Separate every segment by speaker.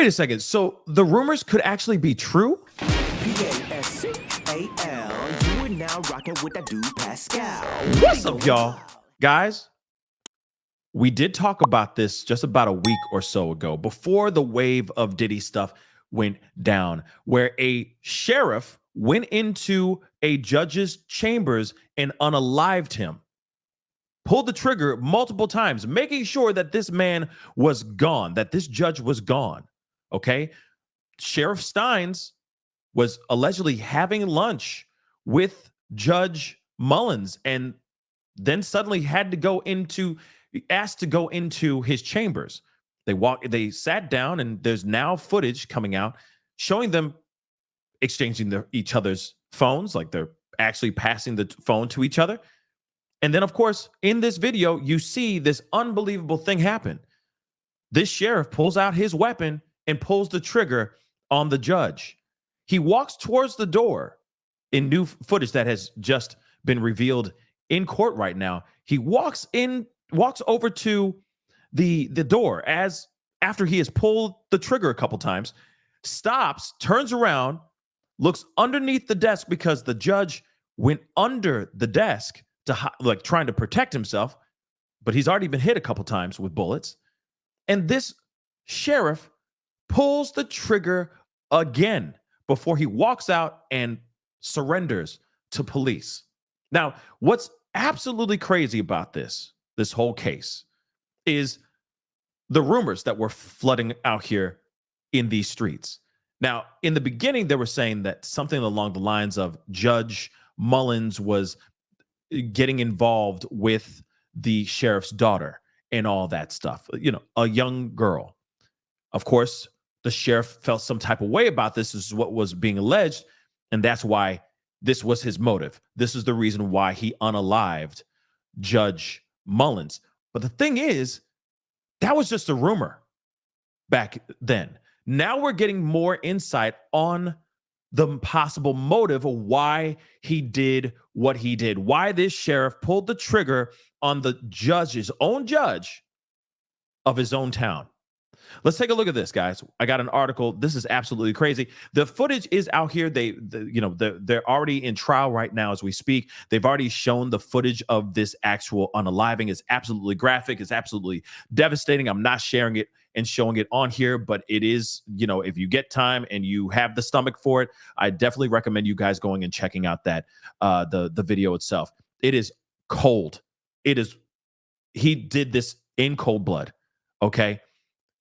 Speaker 1: Wait a second. So the rumors could actually be true?
Speaker 2: Pascal, you are now rocking with that dude Pascal.
Speaker 1: What's up, y'all? Guys, we did talk about this just about a week or so ago, before the wave of Diddy stuff went down, where a sheriff went into a judge's chambers and unalived him, pulled the trigger multiple times, making sure that this man was gone, that this judge was gone. Okay? Sheriff Stines was allegedly having lunch with Judge Mullins and then suddenly asked to go into his chambers. They sat down, and there's now footage coming out showing them exchanging each other's phones, like they're actually passing the phone to each other. And then, of course, in this video, you see this unbelievable thing happen. This sheriff pulls out his weapon and pulls the trigger on the judge. He walks towards the door in new footage that has just been revealed in court right now. He walks over to the door after he has pulled the trigger a couple times, stops, turns around, looks underneath the desk because the judge went under the desk to trying to protect himself, but he's already been hit a couple times with bullets. And this sheriff pulls the trigger again before he walks out and surrenders to police. Now, what's absolutely crazy about this whole case is the rumors that were flooding out here in these streets. Now, in the beginning, they were saying that something along the lines of Judge Mullins was getting involved with the sheriff's daughter and all that stuff, a young girl. Of course, the sheriff felt some type of way about this, is what was being alleged, and that's why this was his motive. This is the reason why he unalived Judge Mullins. But the thing is, that was just a rumor back then. Now we're getting more insight on the possible motive of why he did what he did, why this sheriff pulled the trigger on the own judge of his own town. Let's take a look at this, guys. I got an article. This is absolutely crazy. The footage is out here. They're already in trial right now as we speak. They've already shown the footage of this actual unaliving. It's absolutely graphic. It's absolutely devastating. I'm not sharing it and showing it on here, but it is, if you get time and you have the stomach for it, I definitely recommend you guys going and checking out that the video itself. It is cold. He did this in cold blood. Okay.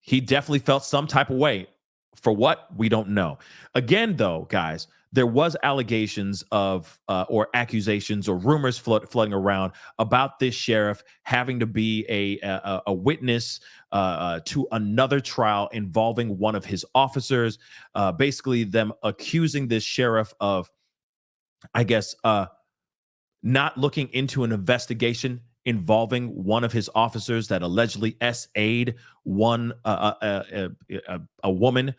Speaker 1: He definitely felt some type of way. For what? We don't know. Again, though, guys, there was allegations of or accusations or rumors flooding around about this sheriff having to be a witness to another trial involving one of his officers. Basically, them accusing this sheriff of, I guess, not looking into an investigation involving one of his officers that allegedly SA'd a woman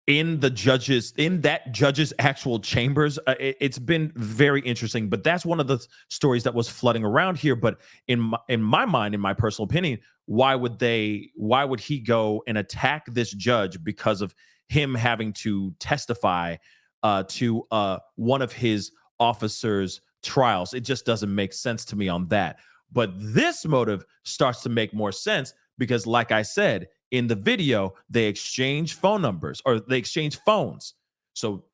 Speaker 1: in that judge's actual chambers. It's been very interesting, but that's one of the stories that was flooding around here. But in my mind, in my personal opinion, why would he go and attack this judge because of him having to testify to one of his officers' trials? It just doesn't make sense to me on that. But this motive starts to make more sense because, like I said, in the video, they exchange phone numbers, or they exchange phones. So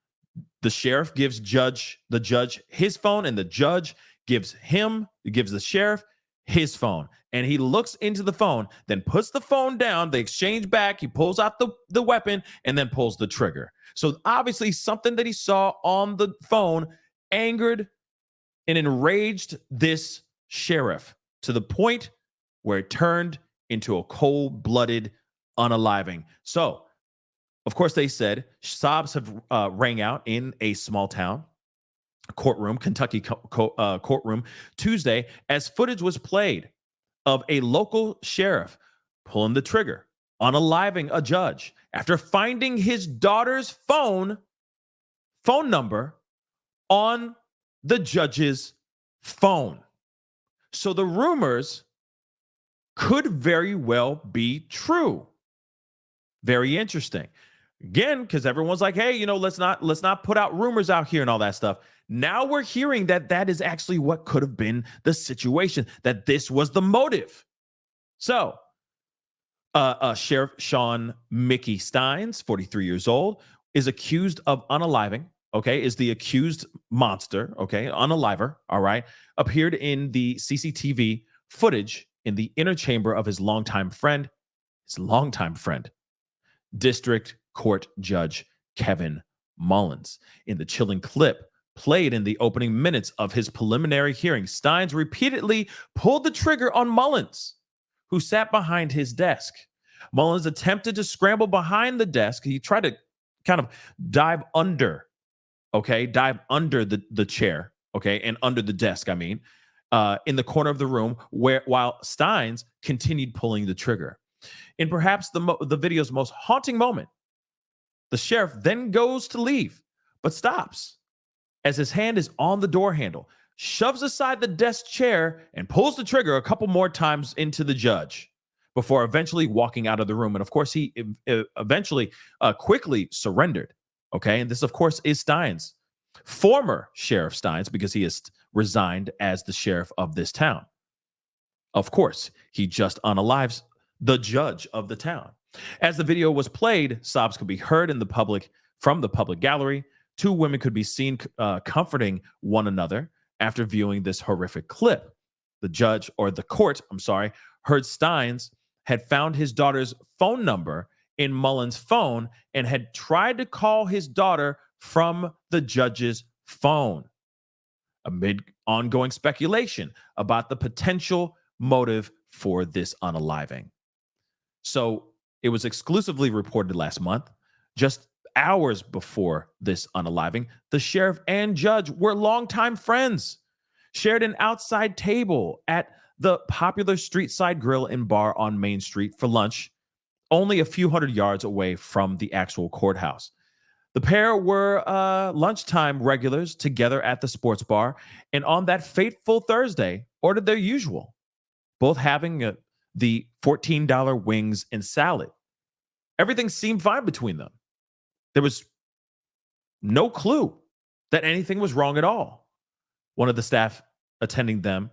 Speaker 1: the sheriff gives the judge his phone, and the judge gives the sheriff his phone. And he looks into the phone, then puts the phone down. They exchange back. He pulls out the weapon and then pulls the trigger. So obviously something that he saw on the phone angered and enraged this sheriff to the point where it turned into a cold-blooded unaliving. So, of course, they said Sobs have rang out in a small town courtroom, Kentucky courtroom, Tuesday, as footage was played of a local sheriff pulling the trigger, unaliving a judge after finding his daughter's phone number on the judge's phone. So the rumors could very well be true. Very interesting. Again, because everyone's like, hey, let's not put out rumors out here and all that stuff. Now we're hearing that is actually what could have been the situation, that this was the motive. So, Sheriff Shawn Mickey Stines, 43 years old, is accused of unaliving, okay, is the accused monster, okay, unaliver, all right, appeared in the CCTV footage in the inner chamber of his longtime friend, District Court Judge Kevin Mullins. In the chilling clip played in the opening minutes of his preliminary hearing, Stines repeatedly pulled the trigger on Mullins, who sat behind his desk. Mullins attempted to scramble behind the desk. He tried to kind of dive under the chair, okay, and under the desk, in the corner of the room, while Stines continued pulling the trigger. In perhaps the video's most haunting moment, the sheriff then goes to leave, but stops as his hand is on the door handle, shoves aside the desk chair, and pulls the trigger a couple more times into the judge before eventually walking out of the room. And of course, he eventually quickly surrendered. Okay, and this, of course, is Stines, former Sheriff Stines, because he has resigned as the sheriff of this town. Of course, he just unalives the judge of the town. As the video was played, sobs could be heard from the public gallery. Two women could be seen comforting one another after viewing this horrific clip. The court, heard Stines had found his daughter's phone number in Mullins' phone and had tried to call his daughter from the judge's phone, amid ongoing speculation about the potential motive for this unaliving. So it was exclusively reported last month, just hours before this unaliving, the sheriff and judge were longtime friends, shared an outside table at the popular street side grill and bar on Main Street for lunch, only a few hundred yards away from the actual courthouse. The pair were lunchtime regulars together at the sports bar, and on that fateful Thursday, ordered their usual, both having the $14 wings and salad. Everything seemed fine between them. There was no clue that anything was wrong at all. One of the staff attending them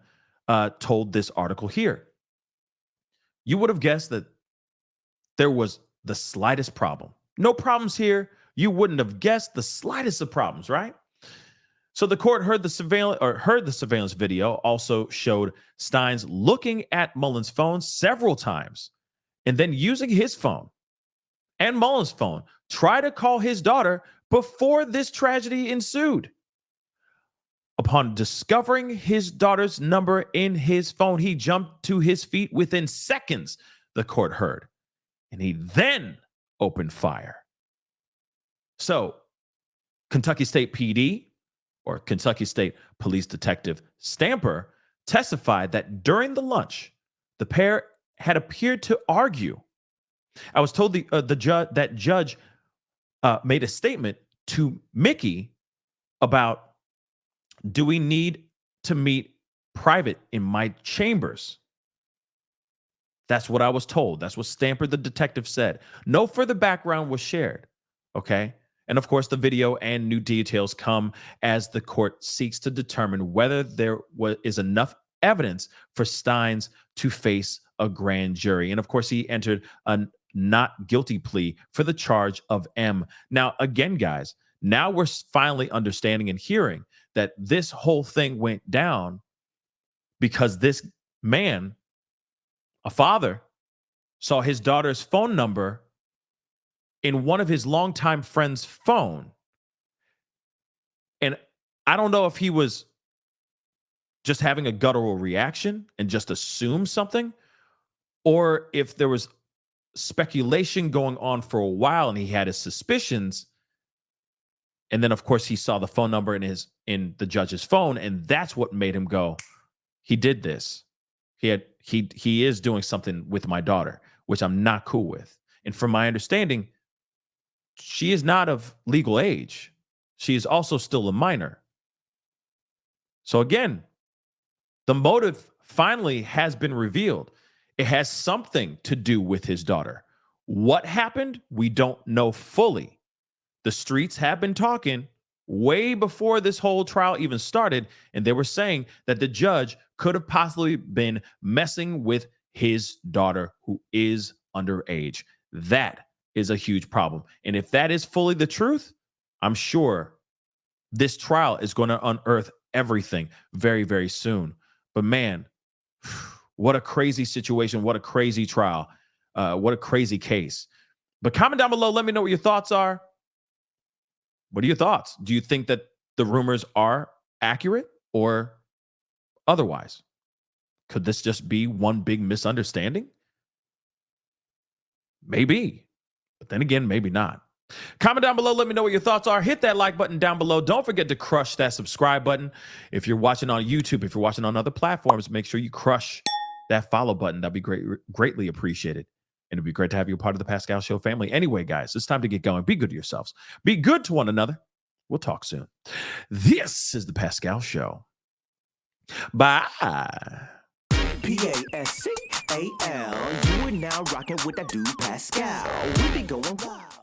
Speaker 1: told this article here. You would have guessed that there was the slightest problem. No problems here. You wouldn't have guessed the slightest of problems, right? So the court heard the surveillance video, also showed Stines looking at Mullins' phone several times and then using his phone and Mullins' phone try to call his daughter before this tragedy ensued. Upon discovering his daughter's number in his phone, he jumped to his feet within seconds, the court heard, and he then opened fire. So Kentucky State PD, or Kentucky State Police Detective Stamper, testified that during the lunch, the pair had appeared to argue. I was told that judge made a statement to Mickey about, do we need to meet private in my chambers? That's what I was told. That's what Stamper, the detective, said. No further background was shared. Okay. And of course, the video and new details come as the court seeks to determine whether there is enough evidence for Stines to face a grand jury. And of course, he entered a not guilty plea for the charge of M. Now, again, guys, now we're finally understanding and hearing that this whole thing went down because this man, a father, saw his daughter's phone number in one of his longtime friends' phone. And I don't know if he was just having a guttural reaction and just assumed something, or if there was speculation going on for a while and he had his suspicions. And then, of course, he saw the phone number in the judge's phone, and that's what made him go, he did this. He is doing something with my daughter, which I'm not cool with. And from my understanding, she is not of legal age. She is also still a minor. So again, the motive finally has been revealed. It has something to do with his daughter. What happened? We don't know fully. The streets have been talking way before this whole trial even started, and they were saying that the judge could have possibly been messing with his daughter, who is underage. That is a huge problem. And if that is fully the truth, I'm sure this trial is going to unearth everything very, very soon. But man, what a crazy situation. What a crazy trial. What a crazy case. But comment down below. Let me know what your thoughts are. What are your thoughts? Do you think that the rumors are accurate or otherwise? Could this just be one big misunderstanding? Maybe. But then again, maybe not. Comment down below. Let me know what your thoughts are. Hit that like button down below. Don't forget to crush that subscribe button. If you're watching on YouTube, if you're watching on other platforms, make sure you crush that follow button. That'd be greatly appreciated. And it'd be great to have you a part of the Pascal Show family. Anyway, guys, it's time to get going. Be good to yourselves. Be good to one another. We'll talk soon. This is the Pascal Show. Bye.
Speaker 2: Pascal. You are now rocking with that dude Pascal. We be going wild.